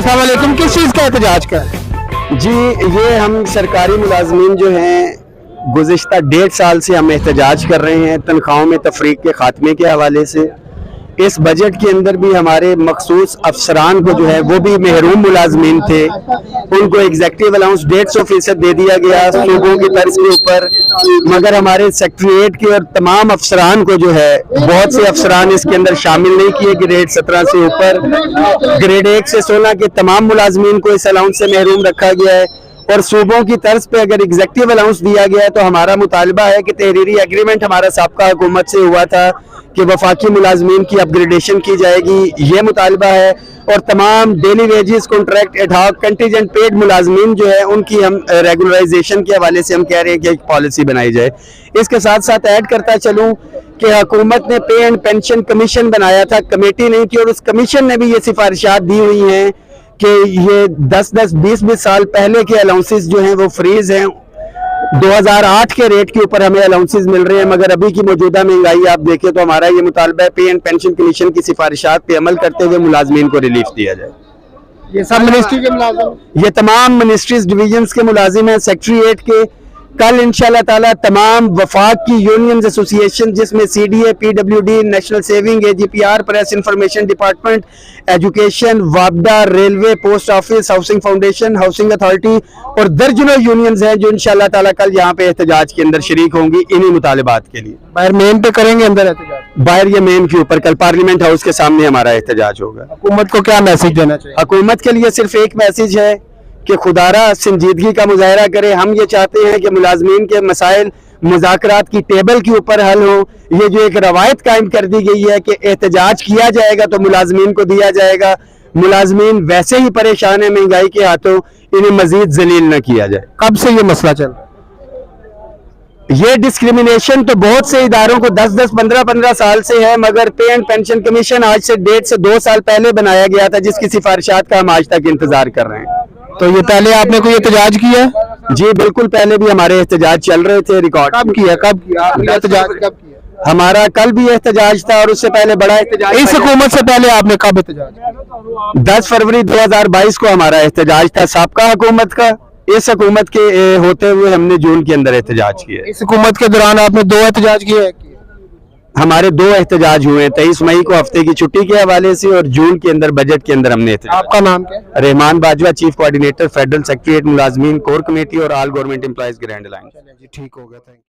अस्सलाम वालेकुम। किस चीज़ का एहतजाज का है? जी, ये हम सरकारी मुलाजमीन जो हैं गुज़िश्ता 1.5 साल से हम एहतजाज कर रहे हैं तनख्वाहों में तफरीक के ख़ात्मे के हवाले से। इस बजट के अंदर भी हमारे मखसूस अफसरान को जो है वो भी महरूम मुलाजमीन थे, उनको एग्जेक्टिव अलाउंस 150% दे दिया गया सूबों की तर्ज के ऊपर, मगर हमारे सेक्रेटरीट के और तमाम अफसरान को जो है बहुत से अफसरान इसके अंदर शामिल नहीं किए। ग्रेड 17 से ऊपर, ग्रेड 1 से 16 के तमाम मुलाजमीन को इस अलाउंस से महरूम रखा गया है। और सूबों की तर्ज पे अगर एग्जेक्टिव अलाउंस दिया गया है तो हमारा मुतालबा है कि तहरीरी एग्रीमेंट हमारा साबका हुकूमत से हुआ था कि वफाकी मुलाजमीन की अपग्रेडेशन की जाएगी, ये मुतालबा है। और तमाम daily wages, contract, ad hoc, contingent paid मुलाजमीन जो है उनकी हम रेगुलराइजेशन के हवाले से हम कह रहे हैं कि एक पॉलिसी बनाई जाए। इसके साथ साथ ऐड करता चलूँ कि हुकूमत ने पे एंड पेंशन कमीशन बनाया था, कमेटी नहीं थी, और उस कमीशन ने भी ये सिफारिशात दी हुई हैं कि ये 10-10, 20-20 साल पहले के अलाउंसेस जो हैं वो फ्रीज हैं। 2008 के रेट के ऊपर हमें अलाउंसेस मिल रहे हैं, मगर अभी की मौजूदा महंगाई आप देखें तो हमारा ये मुतालबा है पे एंड पेंशन कमीशन की सिफारिशात पे अमल करते हुए मुलाजमीन को रिलीफ दिया जाए। ये सब मिनिस्ट्री के मुलाजिम? ये तमाम मिनिस्ट्रीज डिवीजन्स के मुलाजिम हैं, सेक्रेटरीट के। कल इंशाल्लाह ताला तमाम वफाक की यूनियन एसोसिएशन जिसमें CDA, PWD, national saving, AGPR, press information department, education, वापडा, railway, post office, housing foundation, housing authority और दर्जनों यूनियंस हैं जो इंशाल्लाह ताला कल यहाँ पे एहतजाज के अंदर शरीक होंगी इन्हीं मुतालिबात के लिए। बाहर मेन पे करेंगे, अंदर एहतजाज? बाहर ये मेन के ऊपर कल पार्लियामेंट हाउस के सामने हमारा एहतजाज होगा। हुकूमत को क्या मैसेज देना चाहिए? हुकूमत के लिए सिर्फ एक मैसेज है कि खुदारा संजीदगी का मुजाहरा करे। हम ये चाहते हैं कि मुलाजमीन के मसाइल मुज़ाकरात की टेबल के ऊपर हल हो। ये जो एक रवायत कायम कर दी गई है कि एहतजाज किया जाएगा तो मुलाजमीन को दिया जाएगा, मुलाजमीन वैसे ही परेशान है महंगाई के हाथों, इन्हें मजीद जलील न किया जाए। कब से ये मसला चल रहा है? ये डिस्क्रिमिनेशन तो बहुत से इदारों को 10-10, 15-15 साल से है, मगर पे एंड पेंशन कमीशन आज से 1.5 से 2 साल पहले बनाया गया था जिसकी सिफारिशात का हम आज तक इंतजार कर रहे हैं। तो ये पहले आपने कोई एहतजाज किया? जी बिल्कुल, पहले भी हमारे एहतजाज चल रहे थे। रिकॉर्ड कब किया आपने एहतजाज? कब किया? हमारा कल भी एहतजाज था और उससे पहले बड़ा एहतजाज। इस हुकूमत से पहले आपने कब एहतजाज किया? 10 फरवरी 2022 को हमारा एहतजाज था साबका हुकूमत का। इस हुकूमत के होते हुए हमने जून के अंदर एहतजाज किया। इस हुकूमत के दौरान आपने 2 एहतजाज किए? हमारे 2 एहतजाज हुए, 23 मई को हफ्ते की छुट्टी के हवाले से और जून के अंदर बजट के अंदर हमने एहतजाज। आपका नाम क्या? Rehman Bajwa, chief coordinator, federal secretariat मुलाजमीन कोर कमेटी और all government employees grand alliance. जी ठीक हो गया, थैंक यू।